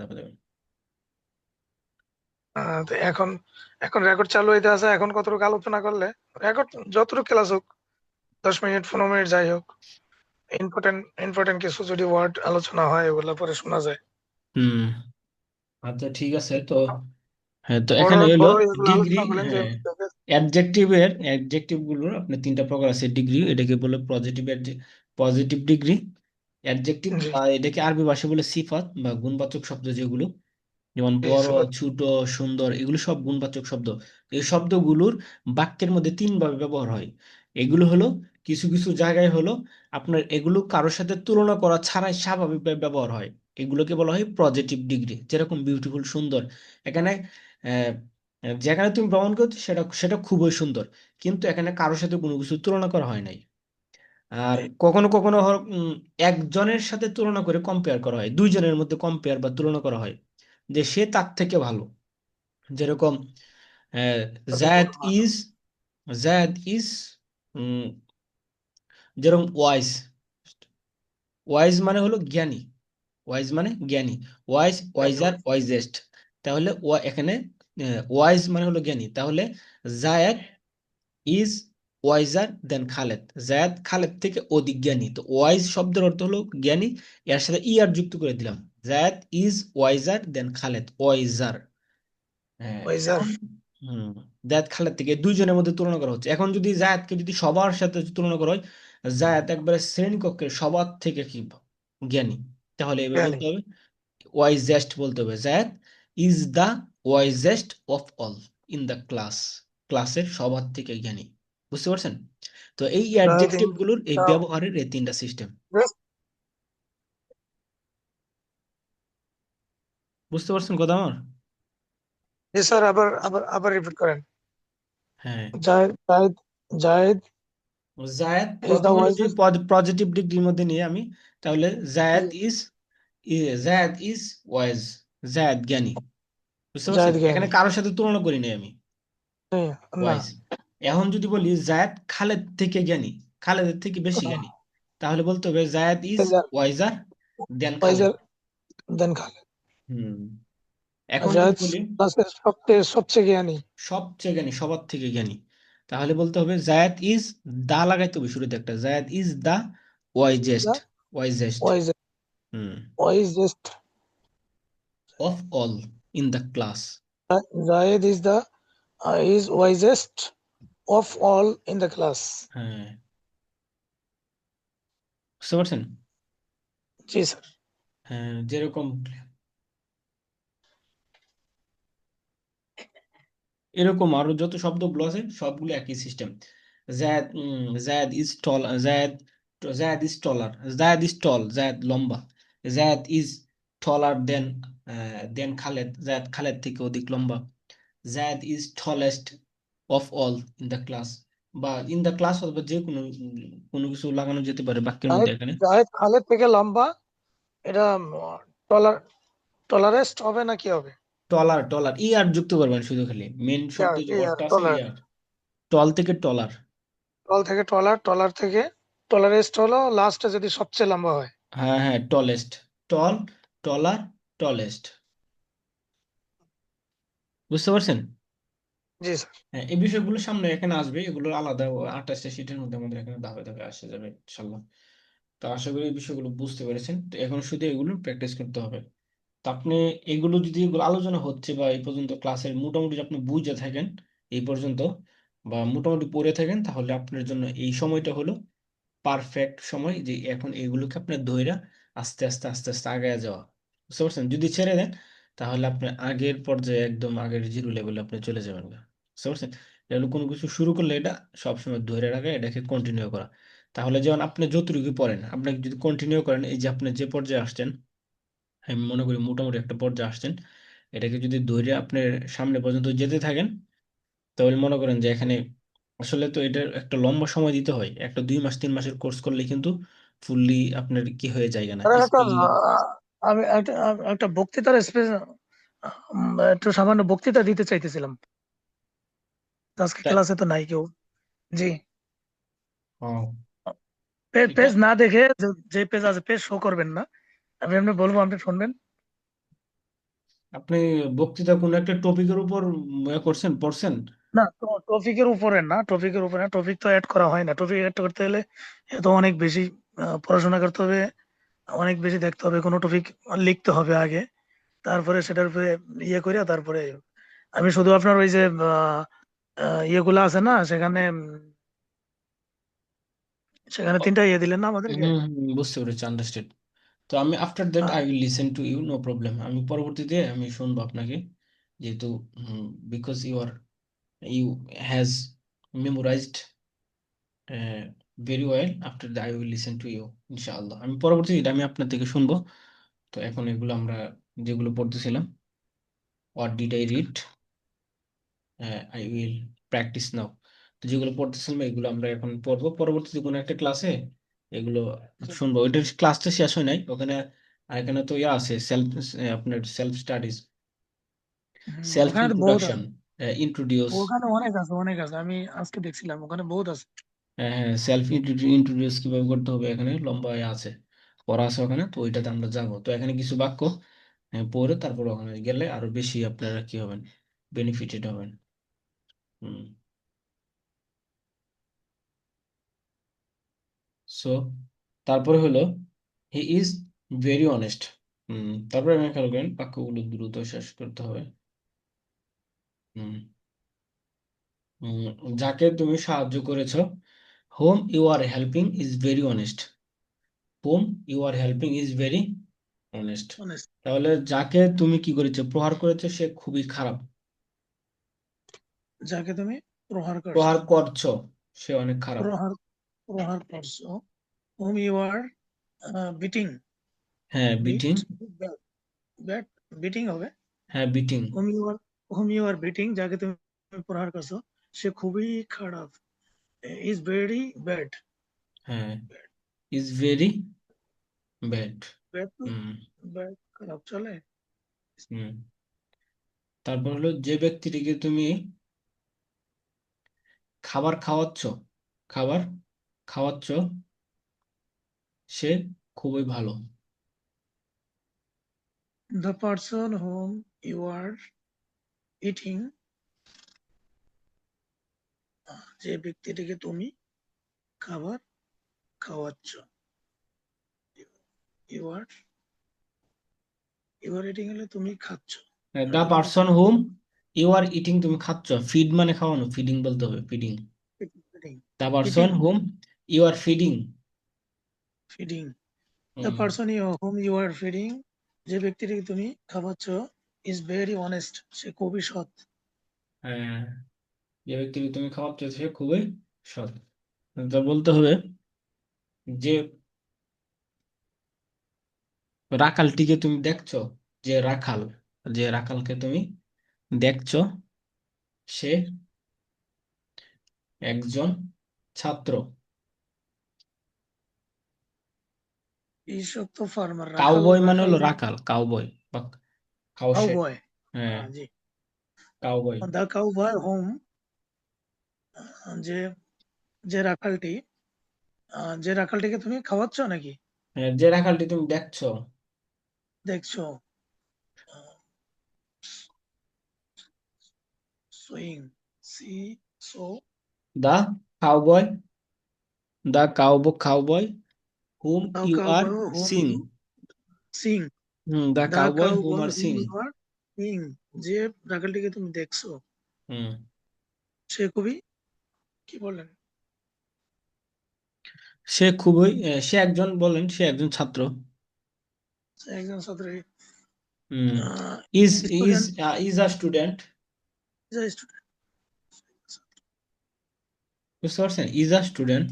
তারপর দেবেন। তো এখন এখন রেকর্ড চালু হইতে আছে। এখন কতটুকু আলোচনা করলে রেকর্ড যতটুকু ক্লাস হোক, 10 মিনিট 15 মিনিট যাই হোক, ইম্পর্টেন্ট ইম্পর্টেন্ট কিছু যদি ওয়ার্ড আলোচনা হয় ওগুলো পরে শোনা যায়। হুম। আচ্ছা ঠিক আছে তো। হ্যাঁ, তো বড় এখানে হলো বড় এগুলো ডিগ্রি। আলোচনা করলেন যে হ্যাঁ, অ্যাডজেক্টিভ গুলোর আপনি তিনটা প্রকার আছে ডিগ্রি, এটাকে বলে পজিটিভ ডিগ্রি, অ্যাডজেক্টিভ জি বা এটাকে আরবি ভাষায় বলে সিফাত বা গুণবাচক শব্দ যেগুলো, যেমন জি বড়, সিফাত। ছোট, সুন্দর, এগুলো সব গুণবাচক শব্দ। এই শব্দগুলোর বাক্যের মধ্যে তিন ভাবে ব্যবহার হয়। এগুলো হলো কিছু কিছু জায়গায় হলো আপনার এগুলো কারোর সাথে তুলনা করা ছাড়াই স্বাভাবিকভাবে ব্যবহার হয়। এগুলোকে বলা হয় পজিটিভ ডিগ্রি, যেরকম বিউটিফুল, সুন্দর। এখানে আহ, যেখানে তুমি ভ্রমণ করছো সেটা সেটা খুবই সুন্দর, কিন্তু এখানে কারোর সাথে কোনো কিছু তুলনা করা হয় নাই। আর কখনো কখনো একজনের সাথে তুলনা করে কম্পেয়ার করা হয়, দুইজনের মধ্যে কম্পেয়ার বা তুলনা করা হয় যে সে তার থেকে ভালো। যেরকম আহ, জায়দ ইজ জায়দ ইজ উম, যেরকম ওয়াইজ। ওয়াইজ মানে হলো জ্ঞানী, ওয়াইজ মানে জ্ঞানী, ওয়াইজার, ওয়াইজেস্ট। তাহলে এখানে ওয়াইজ মানে হলো জ্ঞানী, তাহলে Zayd is wiser than Khaled, Zayed Khaled থেকে অধিক জ্ঞানী। তো ওয়াইজ শব্দের অর্থ হলো জ্ঞানী, এর সাথে ইয়ার যুক্ত করে দিলাম, Zayed is wiser than Khaled, wiser. হ্যাঁ, ওয়াইজার। এখন হুম জায়েদ খালেদ থেকে দুইজনের মধ্যে তুলনা করা হচ্ছে। এখন যদি জায়েদকে যদি সবার সাথে তুলনা করা হয়, জায়েদ একবারে শ্রেণীকক্ষের সবার থেকে কি জ্ঞানী, তাহলে এবার জ্ঞানী। বলতে হবে ওয়াইজেস্ট বলতে হবে। Zayed is the wisest of all in the class, ক্লাসের সবার থেকে জ্ঞানী। বুঝতে পারছেন? তো এই জায়দ অ্যাডজেক্টিভ ইন গুলোর এই দা ব্যবহারের এই তিনটা সিস্টেম। বেস্ট। বুঝতে পারছেন কথা আমার? জি স্যার, আবার আবার আবার রিপিট করেন। হ্যাঁ, জায়দ জায়দ জায়দ জায়েদ ইজ দা প্রথমে যদি ওয়াইজেস্ট। পজিটিভ ডিগ্রির মধ্যে নিয়ে আমি, তাহলে জায়েদ ইজ জায়েদ ইজ ওয়াইজ, জায়েদ জ্ঞানী। বুঝতে পারছেন? জায়দ এখানে জ্ঞানী। কারোর সাথে তুলনা করি নাই আমি, জি, না। ওয়াইজ। এখন যদি বলি জায়েদ খালেদ থেকে জ্ঞানী, খালেদের থেকে বেশি জ্ঞানী, তাহলে বলতে হবে Zayed is wiser than Khaled. Wiser than Khaled. Hmm. এখন যদি জায়দ বলি ক্লাসের সবচেয়ে জ্ঞানী। সবচেয়ে জ্ঞানী, সবার থেকে জ্ঞানী, তাহলে বলতে হবে জায়েদ ইজ, দা লাগাইতে হবে শুরুতে একটা, Zayed is the wisest, wisest wiser hmm wisest. Of all in the class. Zayed is wisest of all in the class. হ্যাঁ, বুঝতে পারছেন? জি স্যার। হ্যাঁ, যেরকম এরকম আরো যত শব্দগুলো আছে সবগুলো একই system. Zayed is tall, Zayed is taller, Zayed is tall, Zayed লম্বা, Zayed is taller than Khaled, Zayed Khaled থেকে অধিক লম্বা, Zayed is tallest of all in the class. বা ইন দ্য ক্লাস অথবা যে কোনো কোনো কিছু লাগানো যেতে পারে বাক্যের মধ্যে জায়েদ এখানে। জায়েদ খালেদ থেকে লম্বা। এটা টলার টলারেস্ট হবে না কি হবে? টলার, টলার ই আর যুক্ত করবেন শুধু, খালি মেন শব্দ যে ইয়ার ওয়ার্ডটা আছে ই টলার। আর। টল থেকে টলার। টল থেকে টলার, টলার থেকে টলারেস্ট হলো লাস্টে যদি সবচেয়ে লম্বা হয়। হ্যাঁ হ্যাঁ, টলেস্ট, টল, টলার, টলেস্ট। বুঝতে পারছেন? জি স্যার। হ্যাঁ, এই বিষয়গুলো সামনে এখানে আসবে, এগুলো আলাদা 28টা শীটের মধ্যে আমাদের এখানে ধাপে ধাপে আসে যাবে ইনশাল্লাহ। তো আশা করি এই বিষয়গুলো বুঝতে পেরেছেন। তো এখন শুধু এগুলো প্র্যাকটিস করতে হবে। তো আপনি এগুলো যদি এগুলো আলোচনা হচ্ছে বা এই পর্যন্ত ক্লাসের মোটামুটি আপনি বুঝে থাকেন এই পর্যন্ত, বা মোটামুটি পড়ে থাকেন, তাহলে আপনার জন্য এই সময়টা হলো পারফেক্ট সময় যে এখন এগুলোকে আপনার ধইরা আস্তে আস্তে আস্তে আস্তে আগায় যাওয়া। বুঝতে পারছেন? যদি ছেড়ে দেন তাহলে আপনি আগের পর্যায়ে একদম আগের জিরো লেভেলে আপনি চলে যাবেন গা। বুঝতে পারছেন? এগুলো কোনো কিছু শুরু করলে এটা সবসময় ধরে রাখা, এটাকে কন্টিনিউ করা। তাহলে যেমন আপনি যতটুকু পড়েন, আপনাকে যদি কন্টিনিউ করেন, এই যে আপনি যে পর্যায়ে আসছেন, আমি মনে করি মোটামুটি একটা পর্যায়ে আসছেন, এটাকে যদি ধরে আপনার সামনে পর্যন্ত যেতে থাকেন, তাহলে মনে করেন যে এখানে আসলে তো এটার একটা লম্বা সময় দিতে হয়, একটা 2 মাস 3 মাসের কোর্স করলে কিন্তু ফুললি আপনার কি হয়ে যায় না স্যার একটা স্কিল। আমি একটা বক্তৃতার স্পেস, একটু সামান্য বক্তৃতা দিতে চাইতেছিলাম। তো আজকে ক্লাসে তো নাই কেউ। জি। এটা পেজ না দেখে যে পেজ আছে পেজ শো করবেন না। আমি এমনি বলবো, আপনি শুনবেন। আপনি বক্তৃতা কোনো একটা টপিকের উপর করছেন, পড়ছেন? না, তো টপিকের উপরে না, টপিকের উপরে না, টপিক তো অ্যাড করা হয় না। টপিক অ্যাড করতে হলে এ তো অনেক বেশি পড়াশোনা করতে হবে, অনেক বেশি দেখতে হবে, কোনো টপিক লিখতে হবে আগে, তারপরে সেটার উপরে ইয়ে করে তারপরে আমি শুধু আপনার ওই যে ইয়েগুলো আছে না সেখানে, সেখানে ও, 3টা ইয়ে দিলেন না আমাদেরকে। বুঝতে পেরেছি, আন্ডারস্ট্যান্ড। তো আমি after that ah, I will listen to you, no problem. আমি পরবর্তীতে আমি শুনবো আপনাকে, যেহেতু because you has memorized very well. After that I will listen to you ইনশাআল্লাহ। আমি পরবর্তীতে আমি আপনার থেকে শুনবো। তো এখন এগুলো আমরা যেগুলো পড়তেছিলাম, what did I read, I will practise now. তো যেগুলো পড়তেছিলাম এগুলো আমরা এখন পড়বো পরবর্তীতে কোনো একটা ক্লাসে, এগুলো শুনবো। ওইটার ক্লাসটা শেষ হয় নাই ওখানে। আর এখানে তো ইয়া আছে, আপনার সেলফ স্টাডিজ, সেলফ ওখানে তো বহুত ইন্ট্রোডাকশন, আছে, ইন্ট্রোডিউস। ওখানে অনেক আছে, অনেক আছে, আমি আজকে দেখছিলাম ওখানে বহুত আছে। হ্যাঁ হ্যাঁ, সেলফ ইন্ট্রোডিউস কিভাবে করতে হবে এখানে লম্বা ইয়ে আছে, পড়া আছে ওখানে। তো ওইটাতে আমরা যাবো। তো এখানে কিছু বাক্য পড়ে তারপর ওখানে গেলে আরো বেশি আপনারা কি হবেন, বেনিফিটেড হবেন। হুম। সো তারপরে হলো হি ইজ ভেরি অনেস্ট। তারপরে আমি খেয়াল করেন বাক্যগুলো দ্রুত শেষ করতে হবে। হুম। যাকে তুমি সাহায্য করেছো, whom you are helping is very honest. Whom you are helping is very honest. Honest. তাহলে যাকে তুমি কি করেছো, প্রহার করেছো, সে খুবই খারাপ। যাকে তুমি প্রহার করছো, প্রহার করছো, সে অনেক খারাপ। প্রহার প্রহার করছো, whom you are beating, হ্যাঁ, বিটিং। beat, ব্যাট, বিটিং হবে। হ্যাঁ, beating. whom you are whom you are beating, যাকে তুমি প্রহার করছো সে খুবই খারাপ, is very bad, হ্যাঁ, ইজ ভেরি ব্যাড। ব্যাড তো, হুম। ব্যাড খারাপ চলে। হুম। তারপর হলো যে ব্যক্তিটিকে তুমি খাবার খাওয়াচ্ছ, খাবার খাওয়াচ্ছ, সে খুবই ভালো। The person whom you are eating, যে ব্যক্তিটিকে তুমি খাবার খাওয়াচ্ছ, you are you are eating হলে তুমি খাচ্ছ, দ্য তুমি পার্সন খাচ্ছ, হুম ইউ আর ইটিং, তুমি খাচ্ছ। ফিড মানে খাওয়ানো, ফিডিং বলতে হবে, feeding. feeding, the person eating, hmm you R feeding. feeding. The person whom you are feeding, যে ব্যক্তিটিকে তুমি খাওয়াচ্ছ, is very honest, সে খুবই সৎ। হ্যাঁ, যে ব্যক্তিকে তুমি খাওয়াচ্ছ সে খুবই সৎ। তা বলতে হবে যে রাখালটিকে তুমি দেখছো, যে রাখাল, যে রাখালকে তুমি দেখছো, সে একজন ছাত্র। কৃষক তো ফার্মার, রাখাল, কাউবয় মানে রাখাল হলো যে রাখাল, কাউবয় বা খাওসে। কাউবয়। হ্যাঁ, জি, কাউবয়। দ্য কাউবয় হোম, যে যে রাখালটি, যে রাখালটিকে তুমি খাওয়াচ্ছ নাকি হ্যাঁ, যে রাখালটি তুমি দেখছো। দেখছো, seeing, see, so, the cowboy, the cowboy hmm the you are cowboy whom seeing. You seeing, the the cowboy hmm cowboy are whom seeing. You are seeing, যে রাখালটিকে তুমি দেখছো হুম। সে খুবই, কি বললেন, সে খুবই সে একজন, বলেন সে একজন ছাত্র। সে একজন ছাত্র, hmm. Is is student, is a student. Student, বুঝতে পারছেন, ইজ আ স্টুডেন্ট।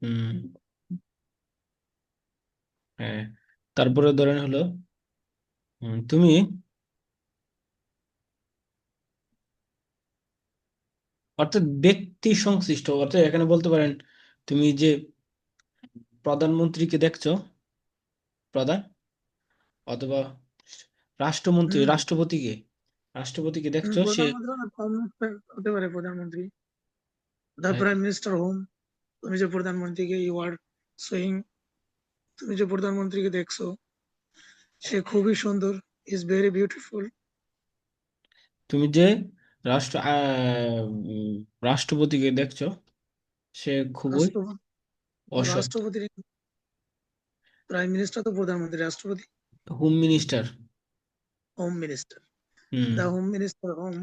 হুম। হ্যাঁ। তারপরে ধরেন হলো তুমি অর্থাৎ ব্যক্তি সংশ্লিষ্ট, অর্থাৎ এখানে বলতে পারেন তুমি যে প্রধানমন্ত্রীকে দেখছো, প্রধান, অথবা রাষ্ট্রমন্ত্রী, রাষ্ট্রপতিকে, রাষ্ট্রপতিকে দেখছো, সে প্রধানমন্ত্রী না, প্রাইম মিনিস্টার হতে পারে, প্রধানমন্ত্রী, দ্য হ্যাঁ, প্রাইম মিনিস্টার হোম, তুমি যে প্রধানমন্ত্রীকে ইউ আর সুইং, তুমি যে প্রধানমন্ত্রীকে দেখছো, সে খুবই সুন্দর, ইজ ভেরি বিউটিফুল। তুমি যে রাষ্ট্র রাষ্ট্রপতিকে দেখছো, সে খুবই রাষ্ট্রপতি, অসৎ। রাষ্ট্রপতির প্রাইম মিনিস্টার তো প্রধানমন্ত্রী, রাষ্ট্রপতি home minister. Home minister. Hmm. The home minister whom,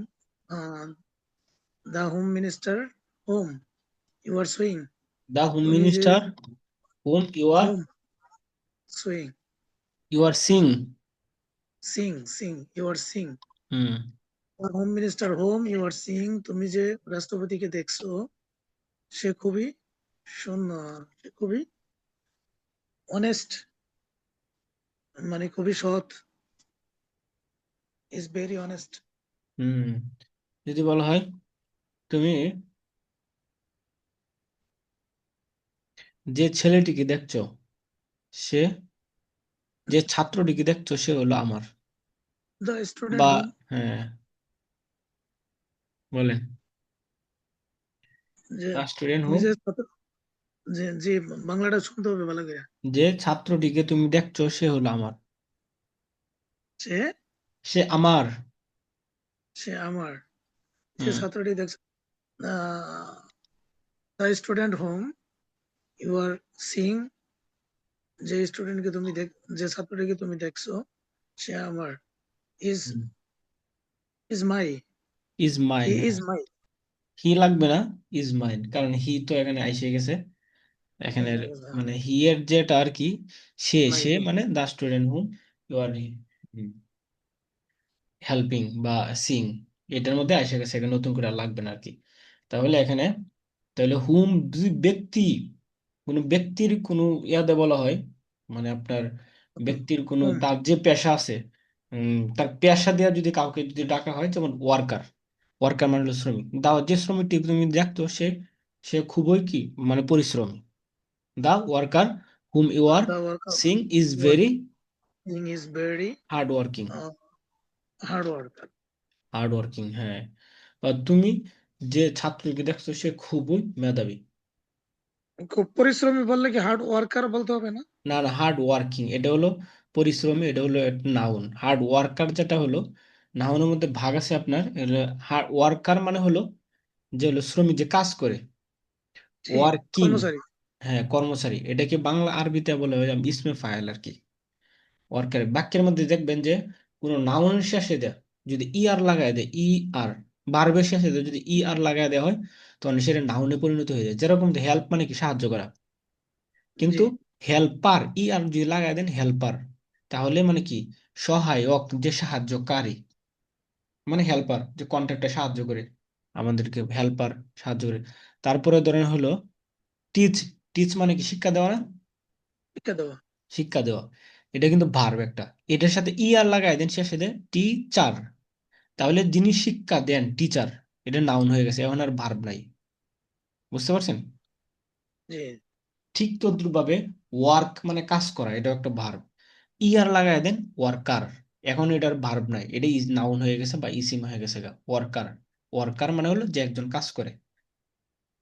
the home minister whom you are seeing. The home তুমি যে minister whom whom seeing, you are seeing. Seeing seeing you are seeing. Hmm. Home minister whom you are seeing, তুমি যে রাষ্ট্রপতিকে দেখছো সে খুবই সুন্দর, সে খুবই honest, মানে খুবই সৎ, ইজ ভেরি অনেস্ট। হুম। যদি বলা হয়, তুমি যে ছেলেটিকে দেখছো, সে যে ছাত্রটিকে দেখছো, সে হলো আমার। দ্য স্টুডেন্ট বা হোম, হ্যাঁ, বলেন। যে স্টুডেন্ট তুমি হোম, যে যে যে বাংলাটা শুনতে হবে ভালো করে। যে ছাত্রটিকে তুমি দেখছো, সে হলো আমার। সে সে আমার। সে আমার, যে হুম। ছাত্রটি দেখছো, the student whom you are seeing, যে স্টুডেন্টকে তুমি যে ছাত্রটিকে তুমি দেখছো সে আমার, is is my, is he mine. Is my. He লাগবে না, ইজ মাইন, কারণ হি তো এখানে আইসে গেছে। এখানে মানে হি এর যেটা আর কি, সে মাই সে হি, মানে the student whom you are helping বা সিং, এটার মধ্যে আইসে গেছে, এখানে নতুন করে আর লাগবে না আর কি। তাহলে এখানে, তাহলে হুম যদি ব্যক্তি, কোনো ব্যক্তির কোনো ইয়াদে বলা হয়, মানে আপনার ব্যক্তির কোনো হোম, তার যে পেশা আছে, তার পেশা দেওয়া যদি কাউকে যদি ডাকা হয়, যেমন ওয়ার্কার। ওয়ার্কার মানে হলো শ্রমিক। যে শ্রমিকটি তুমি দেখতো, সে সে খুবই কি, মানে পরিশ্রমী। The worker whom you are the worker seeing is very is very hard working. Hard worker. Hard working, হ্যাঁ। বা তুমি যে ছাত্রকে দেখছো, সে খুবই মেধাবী। খুব পরিশ্রমী বললে কি হার্ড ওয়ার্কার বলতে হবে না? না না, হার্ড ওয়ার্কিং এটা হলো পরিশ্রমী, এটা হলো নাউন। হার্ড ওয়ার্কার যেটা হলো নাউনের মধ্যে ভাগ আছে আপনার। হার্ড ওয়ার্কার মানে হলো যে হলো শ্রমিক, যে কাজ করে। জি, ওয়ার্কিং, কর্মচারী। হ্যাঁ কর্মচারী, এটাকে বাংলা আরবিতে বলে হয় ইসমে ফাইল আর কি। ওয়ার্কার বাক্যের মধ্যে দেখবেন যে কোনো নাউনের শেষে দেয়, যদি ই আর লাগায় দেয়, ই আর ভার্বের শেষে দেয়, যদি ই আর লাগায় দেওয়া হয়, তখন সেটা নাউনে পরিণত হয়ে যায়। যেরকম হেল্প মানে কি, সাহায্য করা। জি কিন্তু হেল্পার, ই আর যদি লাগায় দেন হেল্পার, তাহলে মানে কি, সহায়ক, যে সাহায্যকারী, মানে হেল্পার, যে কন্ট্রাক্টে সাহায্য করে আমাদেরকে, হেল্পার সাহায্য করে। তারপরে ধরেন হলো টিচ। টিচ মানে কি, শিক্ষা দেওয়া না? শিক্ষা দেওয়া। শিক্ষা দেওয়া, এটা কিন্তু ভার্ব একটা। এটার সাথে ই আর লাগাই দেন শেষে দেন টিচার, তাহলে যিনি শিক্ষা দেন, টিচার, এটা নাউন হয়ে গেছে, এখন আর ভার্ব নাই। বুঝতে পারছেন? জি ঠিক তদ্রুপ ভাবে ওয়ার্ক মানে কাজ করা, এটা একটা ভার্ব। ই আর লাগাই দেন ওয়ার্কার, এখন এটার ভার্ব নাই, এটা ইজ নাউন হয়ে গেছে বা ইসিম হয়ে গেছে ওয়ার্কার। ওয়ার্কার মানে হলো যে একজন কাজ করে।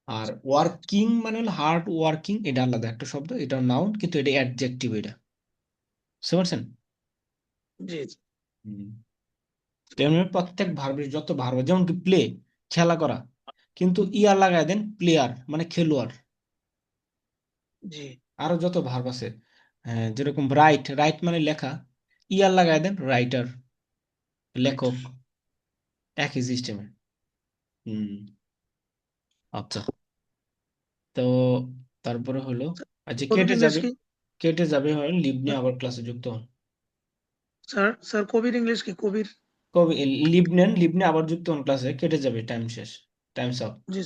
আর ওয়ার্কিং মানে হলো হার্ড ওয়ার্কিং, এটা আলাদা একটা শব্দ, এটা নাউন, কিন্তু এটা অ্যাডজেক্টিভ এটা। বুঝতে পারছেন? জি জি। হুম। তেমনি প্রত্যেক ভার্বের যত ভার্ব, যেমন কি প্লে, খেলা করা, কিন্তু ইয়ার লাগায় দেন প্লেয়ার মানে খেলোয়াড়। জি। আরো যত ভার্ব আছে, হ্যাঁ, যেরকম রাইট, রাইট মানে লেখা, ইয়ার লাগায় দেন রাইটার, লেখক। একই সিস্টেমে। হুম। আচ্ছা। তো তারপরে হলো, আচ্ছা কবির কেটে ইংলিশ যাবে, কি? কেটে যাবে হয় লিভ নিয়ে আবার ক্লাসে যুক্ত হন। স্যার স্যার কবির ইংলিশ কি? কবির। কবে লিভ নেন, লিভ নিয়ে আবার যুক্ত হন ক্লাসে, কেটে যাবে, টাইম শেষ, টাইমস আপ। জি